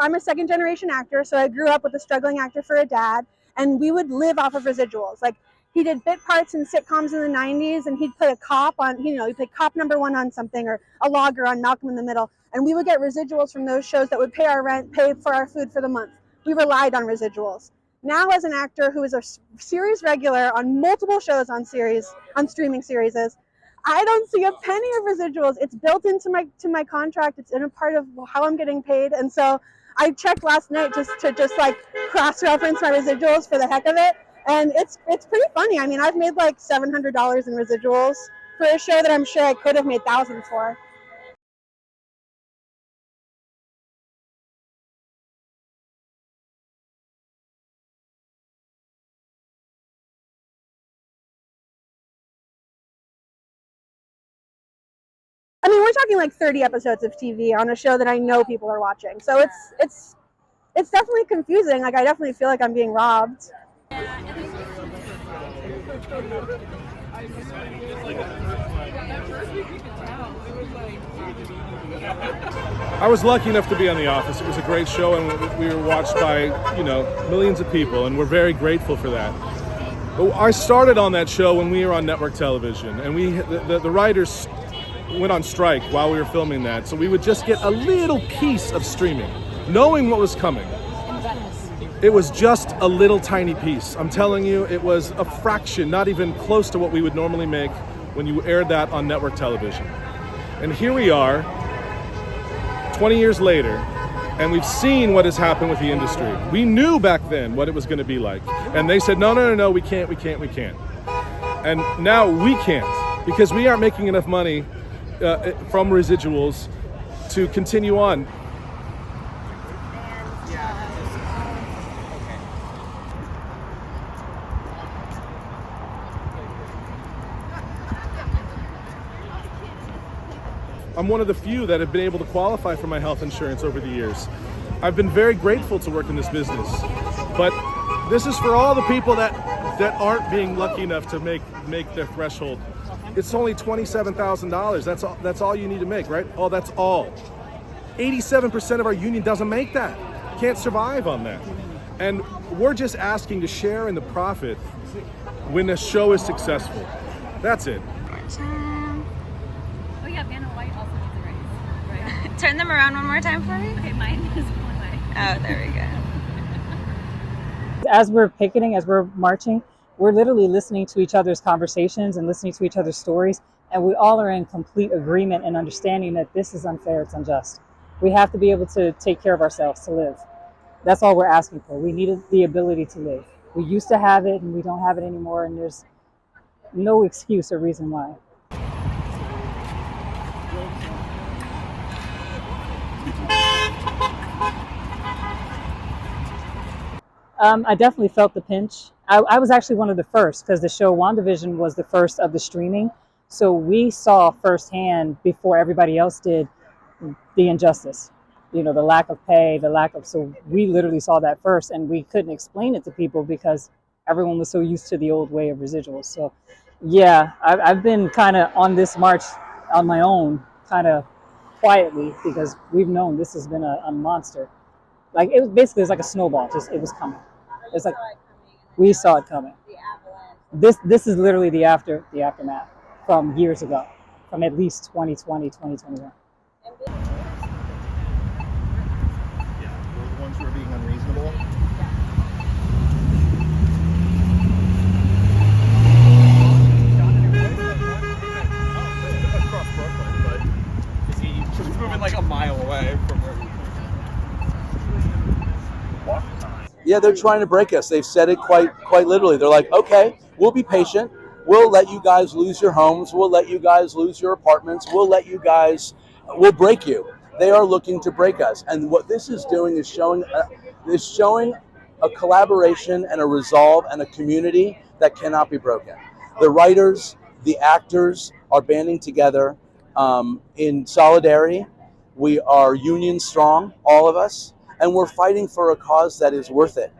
I'm a second generation actor, so I grew up with a struggling actor for a dad, and we would live off of residuals. Like, he did bit parts in sitcoms in the 90s, and he'd play a cop on, he'd play cop number one on something, or a logger on Malcolm in the Middle, and we would get residuals from those shows that would pay our rent, pay for our food for the month. We relied on residuals. Now, as an actor who is a series regular on multiple shows on streaming series, I don't see a penny of residuals. It's built into my contract. It's in a part of how I'm getting paid, and so I checked last night just to like cross-reference my residuals for the heck of it, and it's pretty funny. I mean, I've made like $700 in residuals for a show that I'm sure I could have made thousands for. I mean, we're talking like 30 episodes of TV on a show that I know people are watching. So it's definitely confusing. Like, I definitely feel like I'm being robbed. I was lucky enough to be on The Office. It was a great show, and we were watched by, millions of people, and we're very grateful for that. But I started on that show when we were on network television, and the writers went on strike while we were filming that, so we would just get a little piece of streaming, knowing what was coming. It was just a little tiny piece. I'm telling you, it was a fraction, not even close to what we would normally make when you aired that on network television. And here we are, 20 years later, and we've seen what has happened with the industry. We knew back then what it was going to be like, and they said, no, we can't. And now we can't, because we aren't making enough money from residuals to continue on. I'm one of the few that have been able to qualify for my health insurance over the years. I've been very grateful to work in this business, but this is for all the people that aren't being lucky enough to make their threshold. It's only $27,000. That's all you need to make, right? Oh, that's all. 87% of our union doesn't make that. Can't survive on that. And we're just asking to share in the profit when a show is successful. That's it. Oh yeah, Vanna White also needs a raise, right? Turn them around one more time for me. Okay, mine is one way. Oh, there we go. As we're picketing, as we're marching, we're literally listening to each other's conversations and listening to each other's stories, and we all are in complete agreement and understanding that this is unfair, it's unjust. We have to be able to take care of ourselves to live. That's all we're asking for. We need the ability to live. We used to have it and we don't have it anymore, and there's no excuse or reason why. I definitely felt the pinch. I was actually one of the first, because the show WandaVision was the first of the streaming. So we saw firsthand, before everybody else did, the injustice. The lack of pay, so we literally saw that first, and we couldn't explain it to people because everyone was so used to the old way of residuals. So yeah, I've been kind of on this march on my own, kind of quietly, because we've known this has been a monster. Like, it was like a snowball, it was coming. It's like we saw it coming. This is literally the aftermath from years ago, from at least 2020, 2021. Yeah, we're the ones who are being unreasonable. Across Brooklyn, but he's moving like a mile away from where we Yeah, they're trying to break us. They've said it quite literally. They're like, okay, we'll be patient. We'll let you guys lose your homes. We'll let you guys lose your apartments. We'll break you. They are looking to break us. And what this is doing is showing a collaboration and a resolve and a community that cannot be broken. The writers, the actors are banding together in solidarity. We are union strong, all of us. And we're fighting for a cause that is worth it.